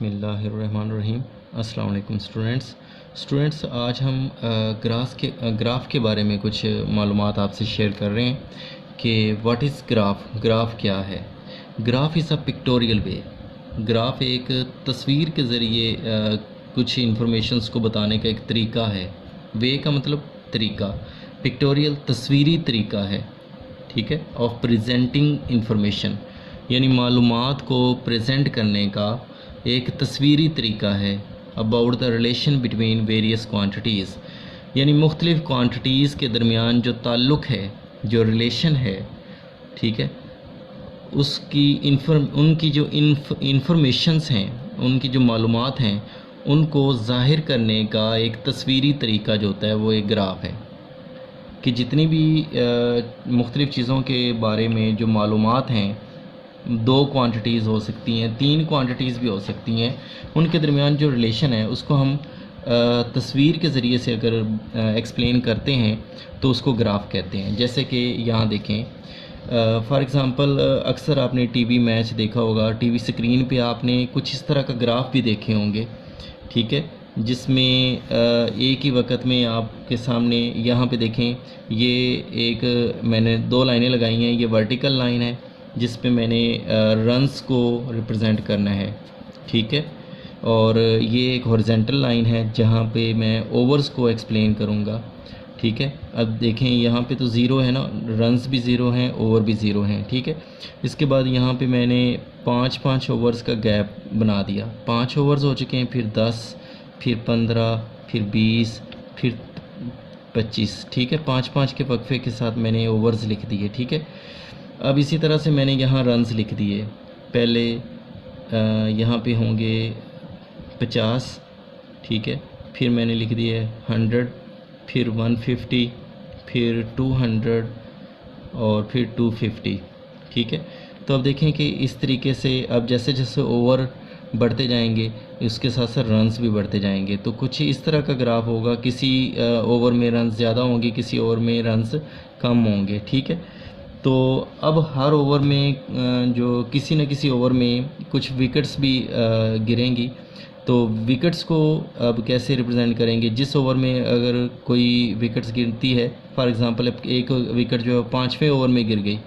बिस्मिल्लाहिर्रहमानिर्रहीम। अस्सलाम वालेकुम स्टूडेंट्स, आज हम ग्राफ के बारे में कुछ मालूमात आपसे शेयर कर रहे हैं कि व्हाट इज़ ग्राफ क्या है। Graph is a pictorial way. Graph एक तस्वीर के ज़रिए कुछ इंफॉर्मेशंस को बताने का एक तरीका है। वे का मतलब तरीका, पिक्टोरियल तस्वीरी तरीका है, ठीक है, ऑफ प्रेजेंटिंग इंफॉर्मेशन, यानी मालूमात को प्रेजेंट करने का एक तस्वीरी तरीका है about the relation between various quantities, यानी मुख्तलिफ़ क्वांटिटीज़ के दरमियान जो ताल्लुक़ है, जो रिलेशन है, ठीक है, उनकी जो इंफॉर्मेशंस हैं, उनकी जो मालूमात हैं, उनको ज़ाहिर करने का एक तस्वीरी तरीका जो होता है वो एक ग्राफ है। कि जितनी भी मुख्तलिफ़ चीज़ों के बारे में जो मालूमात हैं, 2 क्वांटिटीज़ हो सकती हैं, 3 क्वांटिटीज़ भी हो सकती हैं, उनके दरमियान जो रिलेशन है उसको हम तस्वीर के ज़रिए से अगर एक्सप्लेन करते हैं तो उसको ग्राफ कहते हैं। जैसे कि यहाँ देखें, फॉर एग्ज़ाम्पल अक्सर आपने टीवी मैच देखा होगा, टीवी स्क्रीन पे आपने कुछ इस तरह का ग्राफ भी देखे होंगे, ठीक है, जिसमें एक ही वक्त में आपके सामने यहाँ पे देखें, ये एक मैंने 2 लाइनें लगाई हैं। ये वर्टिकल लाइन है जिस पे मैंने रन्स को रिप्रेजेंट करना है, ठीक है, और ये एक हॉरिजेंटल लाइन है जहाँ पे मैं ओवर्स को एक्सप्लेन करूँगा, ठीक है। अब देखें यहाँ पे तो ज़ीरो है ना, रन्स भी ज़ीरो हैं, ओवर भी ज़ीरो हैं, ठीक है। इसके बाद यहाँ पे मैंने 5-5 ओवर्स का गैप बना दिया। 5 ओवर्स हो चुके हैं, फिर 10, फिर 15, फिर 20, फिर 25, ठीक है। 5-5 के वक्फे के साथ मैंने ओवर्स लिख दिए, ठीक है। अब इसी तरह से मैंने यहाँ रन्स लिख दिए। पहले यहाँ पे होंगे 50, ठीक है, फिर मैंने लिख दिए 100, फिर 150, फिर 200 और फिर 250, ठीक है। तो अब देखें कि इस तरीके से अब जैसे जैसे ओवर बढ़ते जाएंगे उसके साथ साथ रन्स भी बढ़ते जाएंगे। तो कुछ इस तरह का ग्राफ होगा, किसी ओवर में रन्स ज़्यादा होंगे, किसी ओवर में रन्स कम होंगे, ठीक है। तो अब हर ओवर में जो किसी न किसी ओवर में कुछ विकेट्स भी गिरेंगी। तो विकेट्स को अब कैसे रिप्रेजेंट करेंगे? जिस ओवर में अगर कोई विकेट्स गिरती है, फॉर एग्ज़ाम्पल एक विकेट जो है 5वें ओवर में गिर गई,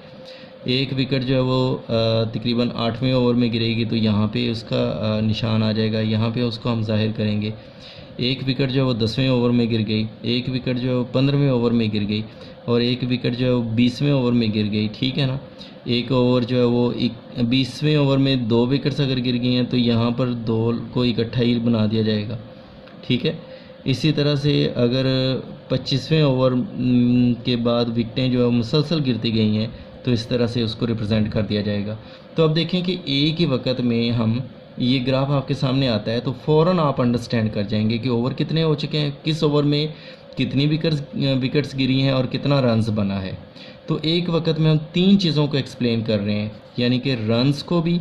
एक विकेट जो है वो तकरीबन 8वें ओवर में गिरेगी, तो यहाँ पे उसका निशान आ जाएगा, यहाँ पे उसको हम ज़ाहिर करेंगे। एक विकेट जो है वो 10वें ओवर में गिर गई, एक विकेट जो है वो 15वें ओवर में गिर गई, और एक विकेट जो है वो 20वें ओवर में गिर गई, ठीक है ना। एक ओवर जो है वो 20वें ओवर में 2 विकेट्स अगर गिर गई हैं तो यहाँ पर 2 को इकट्ठा ही बना दिया जाएगा, ठीक है। इसी तरह से अगर 25वें ओवर के बाद विकेटें जो है मुसलसल गिरती गई हैं तो इस तरह से उसको रिप्रेजेंट कर दिया जाएगा। तो अब देखें कि एक ही वक्त में हम ये ग्राफ आपके सामने आता है तो फ़ौरन आप अंडरस्टैंड कर जाएंगे कि ओवर कितने हो चुके हैं, किस ओवर में कितनी विकेट्स गिरी हैं और कितना रन्स बना है। तो एक वक्त में हम 3 चीज़ों को एक्सप्लेन कर रहे हैं, यानी कि रन्स को भी,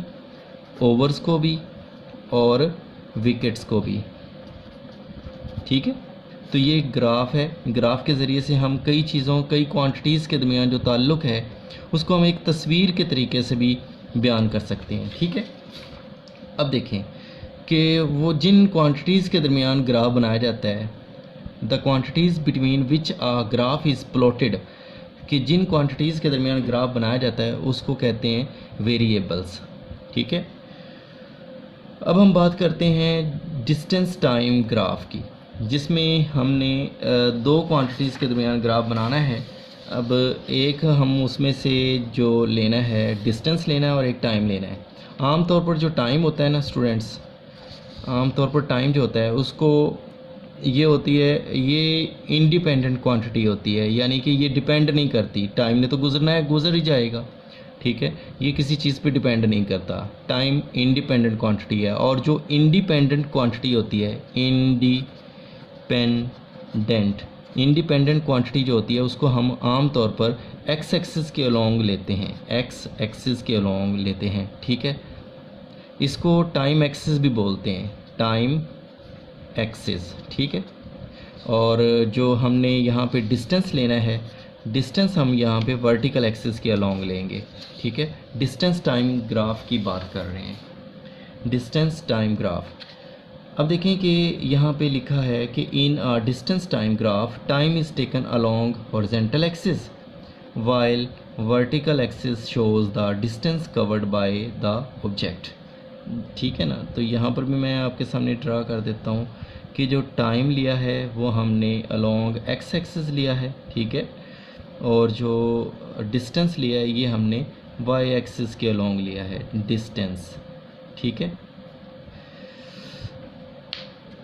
ओवर्स को भी और विकेट्स को भी, ठीक है। तो ये ग्राफ है। ग्राफ के ज़रिए से हम कई चीज़ों, कई क्वांटिटीज़ के दरमियान जो ताल्लुक़ है उसको हम एक तस्वीर के तरीके से भी बयान कर सकते हैं, ठीक है। अब देखें कि वो जिन क्वांटिटीज़ के दरमियान ग्राफ बनाया जाता है, the quantities between which a graph is plotted, कि जिन क्वांटिटीज़ के दरमियान ग्राफ बनाया जाता है उसको कहते हैं वेरिएबल्स, ठीक है। अब हम बात करते हैं डिस्टेंस टाइम ग्राफ की, जिसमें हमने 2 क्वांटिटीज़ के दरमियान ग्राफ बनाना है। अब एक हम उसमें से जो लेना है, डिस्टेंस लेना है और एक टाइम लेना है। आम तौर पर जो टाइम होता है ना स्टूडेंट्स, आम तौर पर टाइम जो होता है उसको ये होती है, ये इंडिपेंडेंट क्वांटिटी होती है, यानी कि ये डिपेंड नहीं करती। टाइम ने तो गुजरना है, गुजर ही जाएगा, ठीक है, ये किसी चीज़ पे डिपेंड नहीं करता। टाइम इंडिपेंडेंट क्वांटिटी है। और जो इंडिपेंडेंट क्वांटिटी होती है, इंडिपेंडेंट क्वांटिटी जो होती है उसको हम आम तौर पर एक्स एक्सिस के अलोंग लेते हैं, एक्स एक्सिस के अलोंग लेते हैं, ठीक है। इसको टाइम एक्सिस भी बोलते हैं, टाइम एक्सिस, ठीक है। और जो हमने यहाँ पे डिस्टेंस लेना है, डिस्टेंस हम यहाँ पे वर्टिकल एक्सिस के अलोंग लेंगे, ठीक है। डिस्टेंस टाइम ग्राफ की बात कर रहे हैं। Distance time graph. अब देखें कि यहाँ पे लिखा है कि in a distance time graph time is taken along horizontal axis while vertical axis shows the distance covered by the object. ठीक है ना, तो यहाँ पर भी मैं आपके सामने ड्रा कर देता हूँ कि जो टाइम लिया है वो हमने अलोंग एक्स एक्सिस लिया है, ठीक है, और जो डिस्टेंस लिया है ये हमने वाई एक्सिस के अलोंग लिया है डिस्टेंस, ठीक है।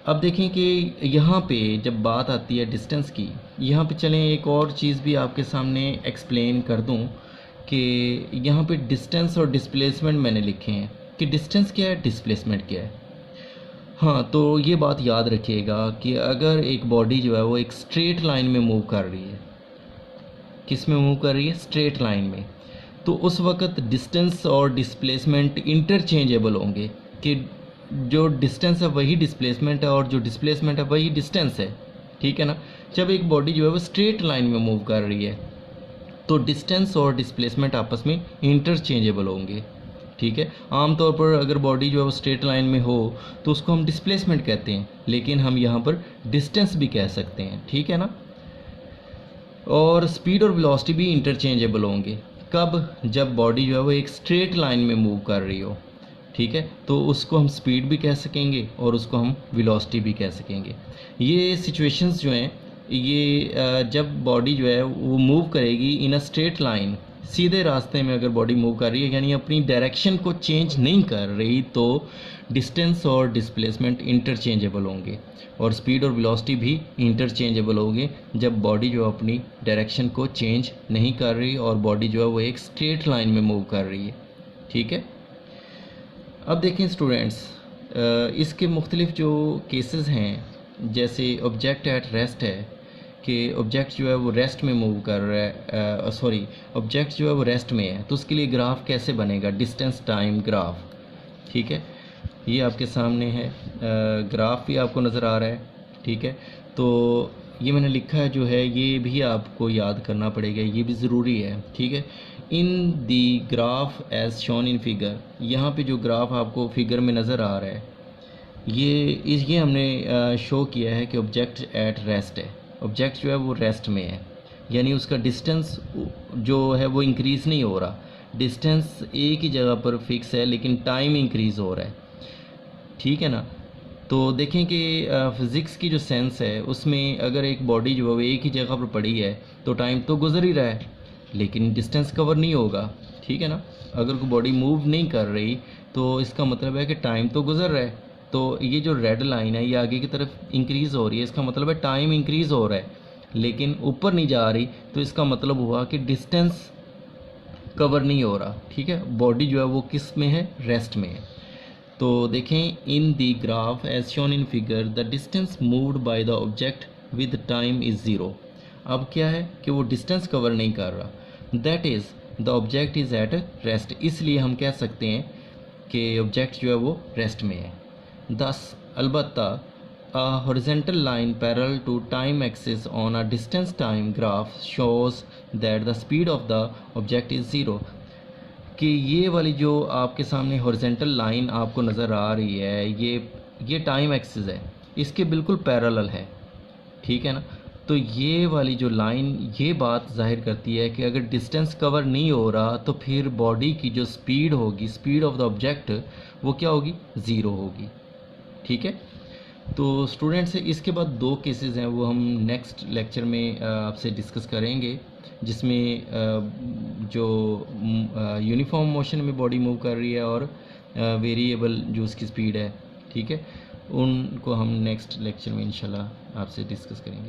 अब देखें कि यहाँ पे जब बात आती है डिस्टेंस की, यहाँ पे चलें एक और चीज़ भी आपके सामने एक्सप्लेन कर दूँ कि यहाँ पे डिस्टेंस और डिस्प्लेसमेंट मैंने लिखे हैं कि डिस्टेंस क्या है, डिस्प्लेसमेंट क्या है। हाँ, तो ये बात याद रखिएगा कि अगर एक बॉडी जो है वो एक स्ट्रेट लाइन में मूव कर रही है, किस में मूव कर रही है, स्ट्रेट लाइन में, तो उस वक्त डिस्टेंस और डिस्प्लेसमेंट इंटरचेंजेबल होंगे कि जो डिस्टेंस है वही डिस्प्लेसमेंट है और जो डिस्प्लेसमेंट है वही डिस्टेंस है, ठीक है ना। जब एक बॉडी जो है वो स्ट्रेट लाइन में मूव कर रही है तो डिस्टेंस और डिस्प्लेसमेंट आपस में इंटरचेंजेबल होंगे, ठीक है। आमतौर पर अगर बॉडी जो है वो स्ट्रेट लाइन में हो तो उसको हम डिस्प्लेसमेंट कहते हैं, लेकिन हम यहाँ पर डिस्टेंस भी कह सकते हैं, ठीक है ना। और स्पीड और वेलोसिटी भी इंटरचेंजेबल होंगे। कब? जब बॉडी जो है वो एक स्ट्रेट लाइन में मूव कर रही हो, ठीक है, तो उसको हम स्पीड भी कह सकेंगे और उसको हम वेलोसिटी भी कह सकेंगे। ये सिचुएशंस जो हैं ये जब बॉडी जो है वो मूव करेगी इन अ स्ट्रेट लाइन, सीधे रास्ते में अगर बॉडी मूव कर रही है यानी अपनी डायरेक्शन को चेंज नहीं कर रही, तो डिस्टेंस और डिस्प्लेसमेंट इंटरचेंजेबल होंगे और स्पीड और वेलोसिटी भी इंटरचेंजेबल होंगे जब बॉडी जो अपनी डायरेक्शन को चेंज नहीं कर रही और बॉडी जो है वो एक स्ट्रेट लाइन में मूव कर रही है, ठीक है। अब देखें स्टूडेंट्स, इसके मुख्तलिफ जो केसेस हैं, जैसे ऑब्जेक्ट एट रेस्ट है कि ऑब्जेक्ट जो है वो रेस्ट में मूव कर रहा है, सॉरी ऑब्जेक्ट जो है वो रेस्ट में है, तो उसके लिए ग्राफ कैसे बनेगा, डिस्टेंस टाइम ग्राफ, ठीक है। ये आपके सामने है, ग्राफ भी आपको नज़र आ रहा है, ठीक है। तो ये मैंने लिखा है जो है ये भी आपको याद करना पड़ेगा, ये भी ज़रूरी है, ठीक है। In the graph as shown in figure, यहाँ पे जो ग्राफ आपको फिगर में नज़र आ रहा है ये हमने शो किया है कि ऑब्जेक्ट एट रेस्ट है, ऑब्जेक्ट जो है वो रेस्ट में है, यानी उसका डिस्टेंस जो है वो इंक्रीज़ नहीं हो रहा, डिस्टेंस एक ही जगह पर फिक्स है लेकिन टाइम इंक्रीज़ हो रहा है, ठीक है ना। तो देखें कि फ़िज़िक्स की जो सेंस है उसमें अगर एक बॉडी जो है वो एक ही जगह पर पड़ी है तो टाइम तो गुजर ही रहा है लेकिन डिस्टेंस कवर नहीं होगा, ठीक है ना। अगर कोई बॉडी मूव नहीं कर रही तो इसका मतलब है कि टाइम तो गुजर रहा है, तो ये जो रेड लाइन है ये आगे की तरफ इंक्रीज़ हो रही है, इसका मतलब है टाइम इंक्रीज़ हो रहा है लेकिन ऊपर नहीं जा रही, तो इसका मतलब हुआ कि डिस्टेंस कवर नहीं हो रहा, ठीक है। बॉडी जो है वो किस में है, रेस्ट में है। तो देखें in the graph as shown in figure the distance moved by the object with time is zero. अब क्या है कि वो डिस्टेंस कवर नहीं कर रहा, that is the object is at rest, इसलिए हम कह सकते हैं कि ऑब्जेक्ट जो है वो रेस्ट में है। दस अलबत्ता a horizontal line parallel to time axis on a distance time graph shows that the speed of the object is zero, कि ये वाली जो आपके सामने हॉरिजॉन्टल लाइन आपको नज़र आ रही है ये टाइम एक्सिस है, इसके बिल्कुल पैरेलल है, ठीक है ना। तो ये वाली जो लाइन ये बात जाहिर करती है कि अगर डिस्टेंस कवर नहीं हो रहा तो फिर बॉडी की जो स्पीड होगी, स्पीड ऑफ द ऑब्जेक्ट, वो क्या होगी, ज़ीरो होगी, ठीक है। तो स्टूडेंट्स इसके बाद दो केसेस हैं वो हम नेक्स्ट लेक्चर में आपसे डिस्कस करेंगे, जिसमें जो यूनिफॉर्म मोशन में बॉडी मूव कर रही है और वेरिएबल जो उसकी स्पीड है, ठीक है, उनको हम नेक्स्ट लेक्चर में इंशाल्लाह आपसे डिस्कस करेंगे।